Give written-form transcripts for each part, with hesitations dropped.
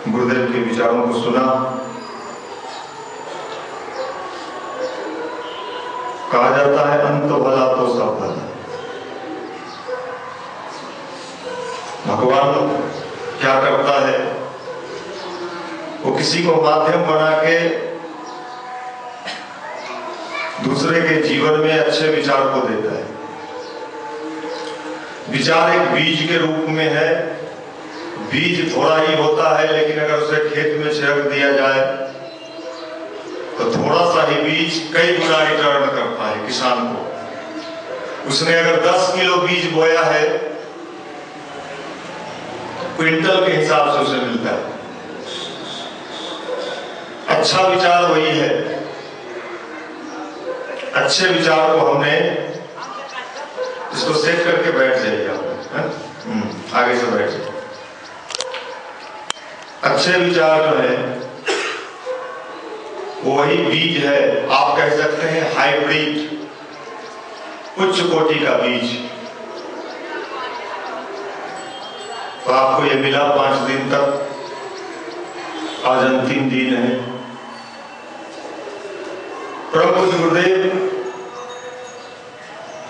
गुरुदेव के विचारों को सुना। कहा जाता है अंत भला तो सब भला। भगवान क्या करता है, वो किसी को माध्यम बना के दूसरे के जीवन में अच्छे विचार को देता है। विचार एक बीज के रूप में है। बीज थोड़ा ही होता है, लेकिन अगर उसे खेत में छिड़क दिया जाए तो थोड़ा सा ही बीज कई गुना रिटर्न करता है किसान को। उसने अगर 10 किलो बीज बोया है, क्विंटल के हिसाब से उसे मिलता है। अच्छा विचार वही है। अच्छे विचार को हमने इसको सेट करके बैठ जाइए आप, आगे से बैठ जाइए। अच्छे विचार जो है वही बीज है, आप कह सकते हैं हाइब्रिड, उच्च कोटि का बीज। तो आपको ये मिला 5 दिन तक, आज अंतिम दिन है। प्रभु गुरुदेव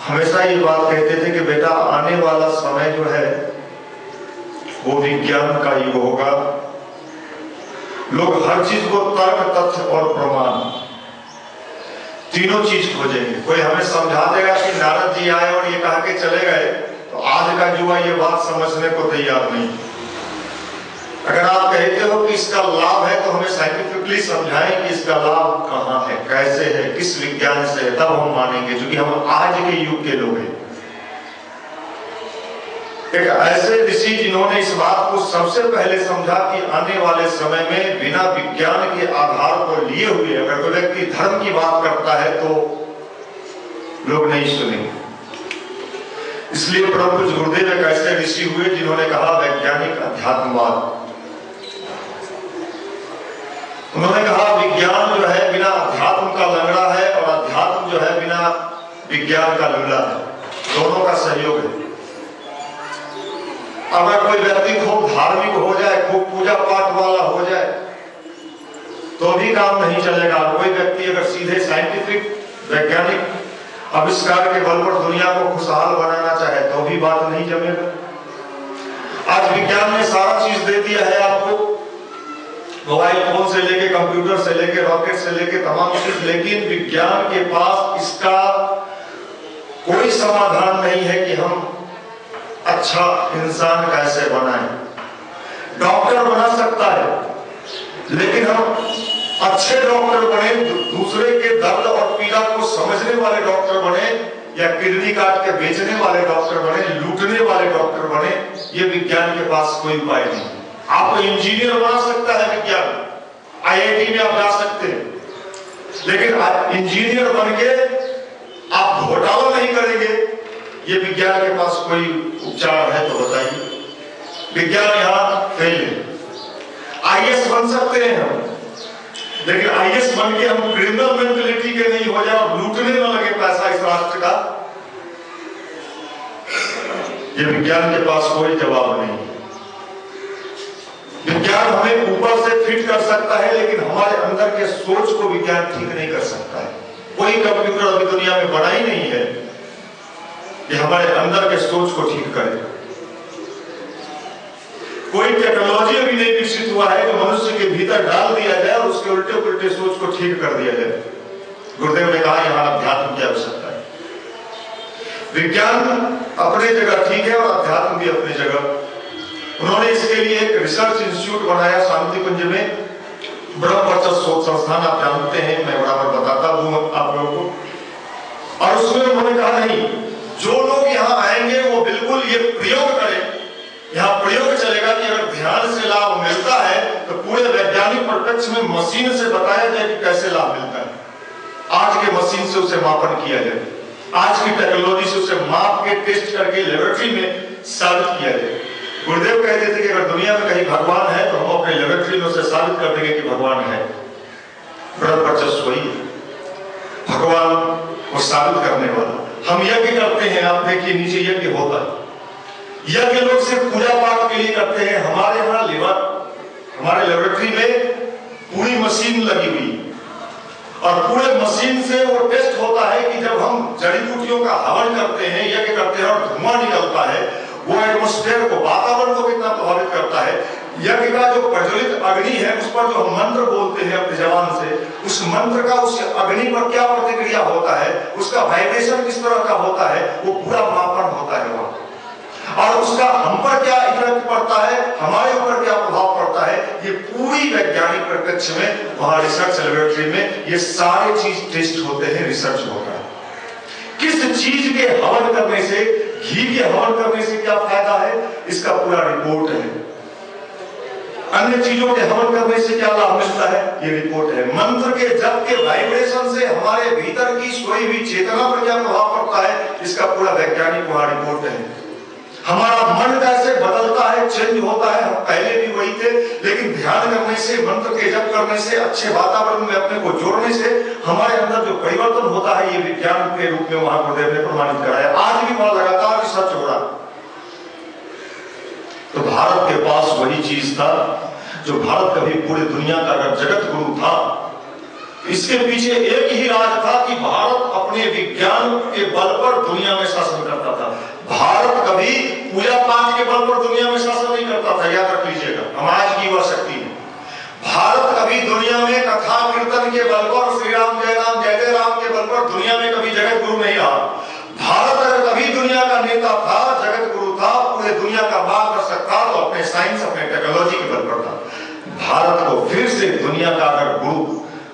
हमेशा ये बात कहते थे कि बेटा आने वाला समय जो है वो विज्ञान का युग होगा। लोग हर चीज को तर्क, तथ्य और प्रमाण, तीनों चीज खोजेंगे। कोई हमें समझा देगा कि नारद जी आए और ये कहा के चले गए, तो आज का युवा ये बात समझने को तैयार नहीं। अगर आप कहते हो कि इसका लाभ है तो हमें साइंटिफिकली समझाएं कि इसका लाभ कहाँ है, कैसे है, किस विज्ञान से है, तब हम मानेंगे, क्योंकि हम आज के युग के लोग हैं। एक ऐसे ऋषि जिन्होंने इस बात को सबसे पहले समझा कि आने वाले समय में बिना विज्ञान के आधार को लिए हुए अगर कोई व्यक्ति धर्म की बात करता है तो लोग नहीं सुनेंगे। इसलिए प्रभु गुरुदेव एक ऐसे ऋषि हुए जिन्होंने कहा वैज्ञानिक अध्यात्मवाद। उन्होंने कहा विज्ञान जो है बिना अध्यात्म का लंगड़ा है और अध्यात्म जो है बिना विज्ञान का लंगड़ा है। दोनों का सहयोग है। अगर कोई व्यक्ति खूब धार्मिक हो जाए, खूब पूजा पाठ वाला हो जाए, तो भी काम नहीं चलेगा। कोई व्यक्ति अगर सीधे साइंटिफिक वैज्ञानिक आविष्कार के बल पर दुनिया को खुशहाल बनाना चाहे तो भी बात नहीं जमेगा। आज विज्ञान ने सारा चीज दे दिया है आपको, मोबाइल फोन से लेके कंप्यूटर से लेके रॉकेट से लेके तमाम चीज, लेकिन विज्ञान के पास इसका कोई समाधान नहीं है कि हम अच्छा इंसान कैसे बनाएं। डॉक्टर बना सकता है, लेकिन हम अच्छे डॉक्टर बने, दूसरे के दर्द और पीड़ा को समझने वाले डॉक्टर बने, या किडनी काट के बेचने वाले डॉक्टर बने, लूटने वाले डॉक्टर बने, ये विज्ञान के पास कोई उपाय नहीं। आपको इंजीनियर बना सकता है विज्ञान, IIT में आप जा सकते हैं, लेकिन इंजीनियर बन के आप घोटाला नहीं करेंगे, ये विज्ञान के पास कोई उपचार है तो बताइए। विज्ञान यहाँ फेल है। IAS बन सकते हैं हम, लेकिन IAS बन के हम क्रिमिनल मेंटलिटी के नहीं हो जाए और लूटने न लगे पैसा इस राष्ट्र का, ये विज्ञान के पास कोई जवाब नहीं। विज्ञान हमें ऊपर से फिट कर सकता है, लेकिन हमारे अंदर के सोच को विज्ञान ठीक नहीं कर सकता है। कोई कंप्यूटर अभी दुनिया में बना ही नहीं है कि हमारे अंदर के सोच को ठीक करे। कोई टेक्नोलॉजी अभी नहीं विकसित हुआ है जो मनुष्य के भीतर डाल दिया जाए और उसके उल्टे उल्टे सोच को ठीक कर दिया जाए। गुरुदेव ने कहा यहाँ अध्यात्म की आवश्यकता है। विज्ञान अपने जगह ठीक है और अध्यात्म भी अपनी जगह। उन्होंने इसके लिए एक रिसर्च इंस्टीट्यूट बनाया शांति कुंज में, ब्रह्मवर्चस्व शोध संस्थान, आप जानते हैं, मैं बराबर बताता हूं आप लोगों को। और उसमें उन्होंने कहा नहीं, जो लोग यहाँ आएंगे वो बिल्कुल ये प्रयोग करें। यहाँ प्रयोग चलेगा कि अगर ध्यान से लाभ मिलता है तो पूरे वैज्ञानिक परिप्रेक्ष्य में मशीन से बताया जाए कि कैसे लाभ मिलता है। आज के मशीन से उसे मापन किया जाए, आज की टेक्नोलॉजी से उसे माप के टेस्ट करके लेबोरेटरी में साबित किया जाए। गुरुदेव कहते थे कि अगर दुनिया में कहीं भगवान है तो हम अपने लेबोरेटरी में उसे साबित कर देंगे कि भगवान है। ब्रह्मवर्चस्व वही भगवान को साबित करने वाला। हम यज्ञ करते हैं, आप देखिए नीचे यज्ञ होता है। यज्ञ लोग सिर्फ पूजा पाठ के लिए करते हैं। हमारे यहाँ हमारे लेबोरेटरी में पूरी मशीन लगी हुई और पूरे मशीन से वो टेस्ट होता है कि जब हम जड़ी बूटियों का हवन करते हैं, यज्ञ करते हैं और धुआं निकलता है, वो एटमॉस्फेयर को, वातावरण को कितना प्रभावित करता है। यज्ञ का जो प्रज्वलित अग्नि है उस पर जो हम मंत्र बोलते हैं अपने जबान से, उस मंत्र का उस अग्नि पर क्या प्रतिक्रिया होता है, उसका वाइब्रेशन किस तरह का होता है, वो पूरा मापन होता है वहां। और उसका हम पर क्या इफेक्ट पड़ता है, हमारे ऊपर क्या प्रभाव पड़ता है, ये पूरी वैज्ञानिक परिप्रेक्ष्य में वहां रिसर्च लेबोरेटरी में ये सारे चीज टेस्ट होते हैं, रिसर्च होता है। किस चीज के हवन करने से, घी के हवन करने से क्या फायदा है, इसका पूरा रिपोर्ट है। अन्य चीजों के हवन करने से क्या लाभ मिलता है, ये रिपोर्ट है। मंत्र के जप के वाइब्रेशन से हमारे भीतर की सोई हुई चेतना पर क्या प्रभाव पड़ता है, इसका पूरा वैज्ञानिक वहां रिपोर्ट है। हमारा मन कैसे बदलता है, चेंज होता है, हम पहले भी वही थे, लेकिन ध्यान करने से, मंत्र के जप करने से, अच्छे वातावरण में अपने को जोड़ने से हमारे अंदर जो परिवर्तन होता है, ये विज्ञान के रूप में वहां गुरुदेव ने प्रमाणित कराया। आज भी वहां लगातार रिसर्च हो रहा। तो भारत के पास वही चीज था जो भारत कभी पूरी दुनिया का अगर जगत गुरु था, इसके पीछे एक ही राज था कि भारत अपने विज्ञान के बल पर दुनिया में शासन करता था। भारत कभी पूजा पाठ के बल पर दुनिया में शासन नहीं करता था, याद रख लीजिएगा, हम आज की वह शक्ति है। भारत कभी दुनिया में कथा कीर्तन के बल पर, श्री राम जय राम के बल पर दुनिया में कभी जगत गुरु नहीं रहा। भारत अगर कभी दुनिया का नेता था, जगत गुरु था, पूरे दुनिया का मार्गदर्शक था, तो अपने साइंस, अपने टेक्नोलॉजी के बल पर था। भारत को फिर से दुनिया का अगर गुरु,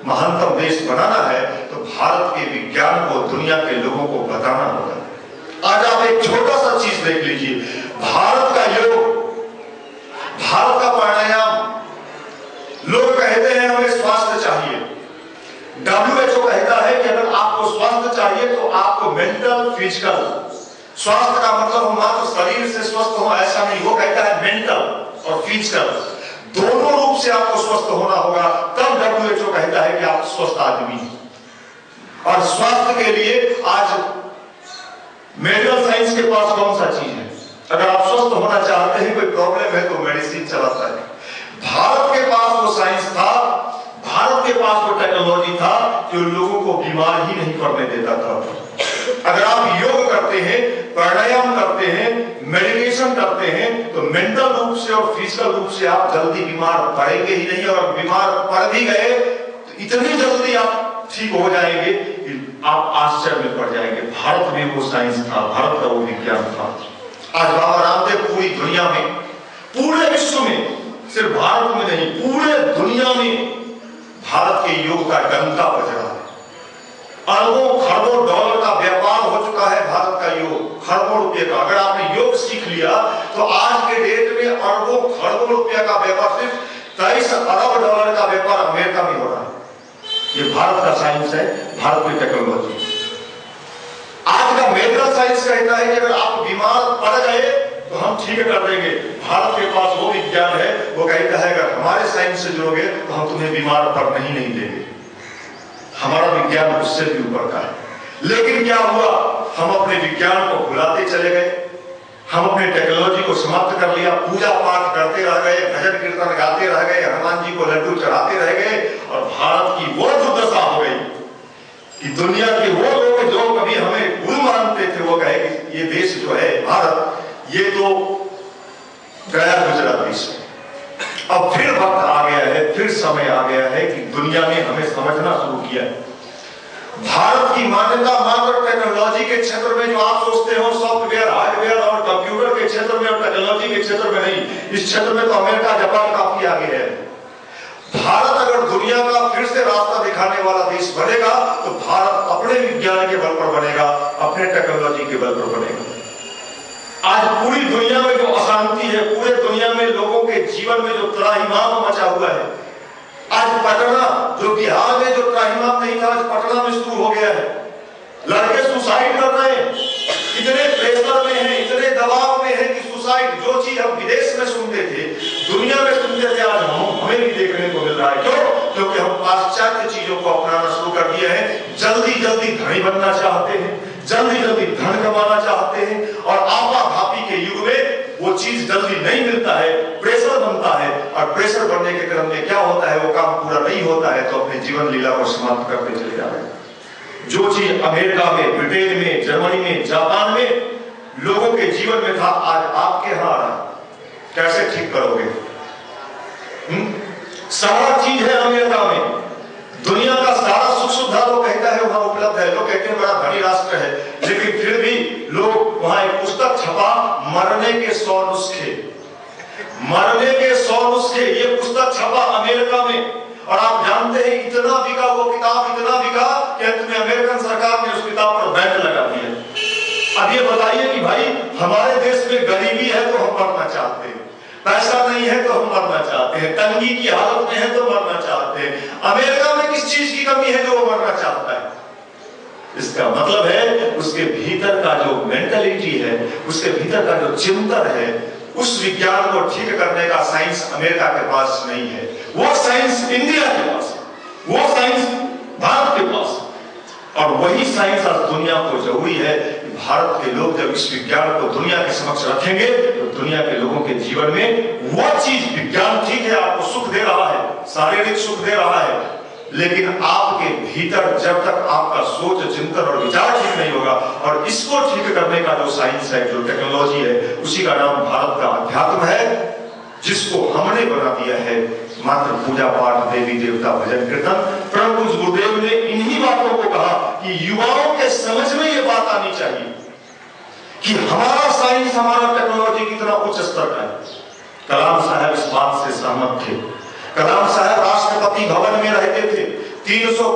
महानतम देश बनाना है, तो भारत के विज्ञान को दुनिया के लोगों को बताना होगा। आज आप एक छोटा सा चीज देख लीजिए, भारत का योग, भारत का प्राणायाम। लोग कहते हैं हमें स्वास्थ्य चाहिए, WHO कहता है कि अगर आपको स्वास्थ्य चाहिए तो आपको मेंटल, फिजिकल, स्वास्थ्य का मतलब हम मात्र शरीर से स्वस्थ हो ऐसा नहीं, वो कहता है मेंटल और फिजिकल दोनों रूप से आपको स्वस्थ होना होगा, तब WHO कहता है कि आप स्वस्थ आदमी। और स्वास्थ्य के लिए आज मेडिकल साइंस के पास कौन सा चीज है, अगर आप स्वस्थ होना चाहते हैं, कोई प्रॉब्लम है तो मेडिसिन चलाता है। भारत के पास वो साइंस था, भारत के पास वो टेक्नोलॉजी था जो लोगों को बीमार ही नहीं पड़ने देता था। अगर आप योग करते हैं, प्राणायाम करते हैं, मेडिटेशन करते हैं, तो मेंटल रूप से और फिजिकल रूप से आप जल्दी बीमार पड़ेंगे ही नहीं, और बीमार पड़ भी गए तो इतनी जल्दी आप ठीक हो जाएंगे कि आप आश्चर्य में पड़ जाएंगे। भारत में वो साइंस था, भारत का वो विज्ञान था। आज बाबा रामदेव पूरी दुनिया में, पूरे विश्व में, सिर्फ भारत में नहीं, पूरे दुनिया में भारत के योग का डंका बज रहा है। अरबों खरबों डॉलर का व्यापार हो चुका है भारत का योग, खरबों रुपए का। अगर आपने योग सीख लिया तो आज के डेट में अरबों खरबों रुपया का व्यापार, सिर्फ 23 अरब डॉलर का व्यापार अमेरिका में हो रहा है। ये भारत का साइंस है, भारत की टेक्नोलॉजी। आज का मेडिकल साइंस कहता है कि अगर आप बीमार पड़ गए तो हम ठीक कर देंगे। भारत के पास वो विज्ञान है, वो कहता है अगर हमारे साइंस से जुड़ोगे तो हम तुम्हें बीमार पड़ने ही नहीं देंगे। हमारा विज्ञान उससे भी ऊपर का है। लेकिन क्या हुआ, हम अपने विज्ञान को भुलाते चले गए, हम अपने टेक्नोलॉजी को समाप्त कर लिया, पूजा पाठ करते रह गए, भजन कीर्तन गाते रह गए, हनुमान जी को लड्डू चढ़ाते रह गए, और भारत की वो दुर्दशा हो गई कि दुनिया के वो लोग जो कभी हमें गुरु मानते थे, वो कहे कि ये देश जो है भारत, ये तो गया गुजरात देश है। अब फिर वक्त आ गया है, फिर समय आ गया है कि दुनिया ने हमें समझना शुरू किया है। भारत की मान्यता मात्र टेक्नोलॉजी के क्षेत्र में, जो आप सोचते हो सॉफ्टवेयर, हार्डवेयर और कंप्यूटर के क्षेत्र में और टेक्नोलॉजी के क्षेत्र में नहीं, इस क्षेत्र में तो अमेरिका, जापान काफी आगे है। भारत अगर दुनिया का फिर से रास्ता दिखाने वाला देश बनेगा तो भारत अपने विज्ञान के बल पर बनेगा, अपने टेक्नोलॉजी के बल पर बनेगा। आज पूरी दुनिया में जो अशांति है, पूरे दुनिया में लोगों के जीवन में जो त्राहिमाम मचा हुआ है, आज पटना, जो बिहार में जो त्राहिमाम नहीं था, आज पटना में शुरू हो गया है। लड़के सुसाइड कर रहे हैं, इतने प्रेशर में हैं, इतने दबाव में हैं कि सुसाइड, जो चीज हम विदेश में सुनते थे, दुनिया में सुनते थे, आज हमें भी देखने को मिल रहा है। क्यों? क्योंकि हम पाश्चात्य चीजों को अपनाना शुरू कर दिए हैं। जल्दी जल्दी धनी बनना चाहते हैं, जल्दी जल्दी धन कमाना चाहते हैं, और आपाधापी के युग में वो चीज जल्दी नहीं मिलता है, प्रेशर बनता है, और प्रेशर बनने के है वो काम पूरा नहीं होता है तो अपने जीवन लीला को समाप्त करते चले जा रहे हैं। जो चीज अमेरिका में, ब्रिटेन में, जर्मनी में, जापान में लोगों के जीवन में था, आज आपके यहां आ रहा, कैसे ठीक करोगे? सारा चीज है अमेरिका में, दुनिया का सारा सुख सुविधा लोग कहता है वहां उपलब्ध है, लोग कहते हैं बड़ा धनी राष्ट्र है, लेकिन फिर भी लोग वहां एक पुस्तक छपा, मरने के 100 नुस्खे, मरने के 100 नुस्खे, ये पुस्तक छपा अमेरिका में। और आप जानते हैं इतना बिका वो किताब, इतना बिका कि अंत में अमेरिकन सरकार ने उस किताब पर बैन लगा दिया। अब ये बताइए कि भाई हमारे देश में गरीबी है तो हम मरना चाहते हैं, पैसा नहीं है तो हम मरना चाहते हैं, तंगी की हालत में है तो मरना चाहते हैं। अमेरिका में किस चीज की कमी है जो वो मरना चाहता है? इसका मतलब है उसके भीतर का जो मेंटालिटी है, उसके भीतर का जो चिंतन है, उस विज्ञान को ठीक करने का साइंस अमेरिका के पास नहीं है, वो साइंस इंडिया के पास है, वो साइंस भारत के पास है। और वही साइंस आज दुनिया को जरूरी है कि भारत के लोग जब इस विज्ञान को दुनिया के समक्ष रखेंगे तो दुनिया के लोगों के जीवन में वो चीज, विज्ञान ठीक है आपको सुख दे रहा है, शारीरिक सुख दे रहा है, लेकिन आपके भीतर जब तक आपका सोच, चिंतन और विचार ठीक नहीं होगा, और इसको ठीक करने का जो साइंस है, जो टेक्नोलॉजी है, उसी का नाम भारत का अध्यात्म है, जिसको हमने बना दिया है मात्र पूजा पाठ, देवी देवता, भजन कीर्तन। परंतु गुरुदेव ने इन्हीं बातों को कहा कि युवाओं के समझ में ये बात आनी चाहिए कि हमारा साइंस, हमारा टेक्नोलॉजी कितना उच्च स्तर का है। कलाम साहब इस बात से सहमत थे। कलाम साहब राष्ट्रपति भवन में रहते थे, 300